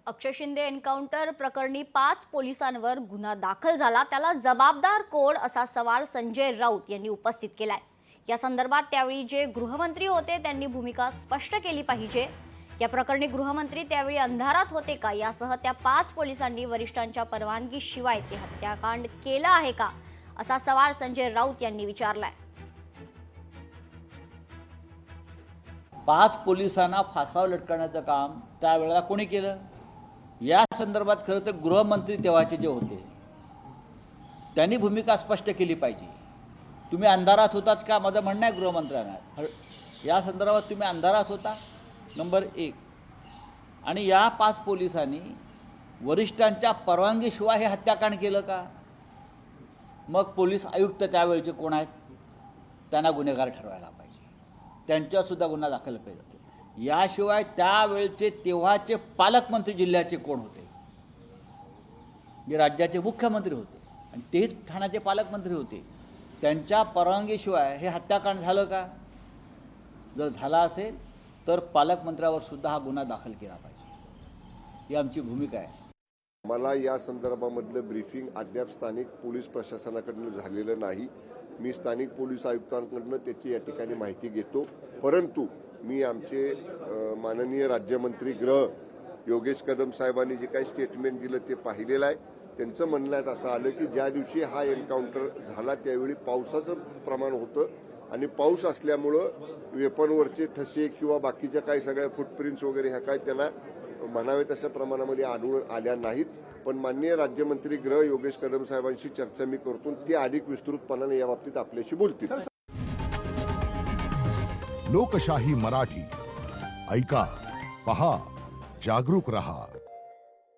अक्षय Shinde encounter प्रकरणी 5 पोलिसांवर गुन्हा दाखल झाला, त्याला जबाबदार कोण असा सवाल संजय राऊत यांनी उपस्थित केलाय। या संदर्भात त्यावेळी जे गृहमंत्री होते त्यांनी भूमिका स्पष्ट केली पाहिजे। या प्रकरणी गृहमंत्री त्यावेळी अंधारात होते का, यासह त्या 5 पोलिसांनी वरिष्ठांच्या परवानगीशिवाय ते हत्याकांड केलं आहे का, असा सवाल संजय राऊत यांनी विचारलाय। 5 पोलिसांना फासावर लटकवण्याचं काम त्यावेळेला कोणी केलं? या संदर्भात खरं तर गृहमंत्री तेव्हाचे जे होते त्यांनी भूमिका स्पष्ट केली पाहिजे। तुम्ही अंधारात होतात का, माझं म्हणणं आहे गृहमंत्र्यांना, या संदर्भात तुम्ही अंधारात होता नंबर 1। आणि या 5 पोलिसांनी वरिष्ठांच्या परवानगीशिवाय हे हत्याकांड केलं का? मग पोलीस आयुक्त त्यावेळचे कोण आहेत, त्यांना गुन्हेगार ठरवायला पाहिजे, त्यांच्यासुद्धा गुन्हा दाखल पाहिजे। याशिवाय त्यावेळचे तेव्हाचे पालकमंत्री जिल्ह्याचे कोण होते, जे राज्याचे मुख्यमंत्री होते आणि तेच ठाण्याचे पालकमंत्री होते, त्यांच्या परवानगीशिवाय हे हत्याकांड झालं का? जर झाला असेल तर पालकमंत्र्यावर सुद्धा हा गुन्हा दाखल केला पाहिजे, ही आमची भूमिका आहे। मला या संदर्भामधलं ब्रीफिंग अद्याप स्थानिक पोलीस प्रशासनाकडून झालेलं नाही। मी स्थानिक पोलीस आयुक्तांकडून त्याची या ठिकाणी माहिती घेतो, परंतु मी आमचे माननीय राज्यमंत्री गृह योगेश कदम साहेबांनी जे काही स्टेटमेंट दिलं ते पाहिलेलं आहे। त्यांचं म्हणण्यात असं आलं की ज्या दिवशी हा एन्काउंटर झाला त्यावेळी पावसाचं प्रमाण होतं आणि पाऊस असल्यामुळं वेपनवरचे ठसे किंवा बाकीच्या काही सगळ्या फुटप्रिंट्स वगैरे ह्या काय त्यांना म्हणावे तशा प्रमाणामध्ये आढळून आल्या नाहीत। पण माननीय राज्यमंत्री गृह योगेश कदम साहेबांशी चर्चा मी करतो, ते अधिक विस्तृतपणाने याबाबतीत आपल्याशी बोलतील। लोकशाही मराठी ऐका, पहा, जागरूक रहा।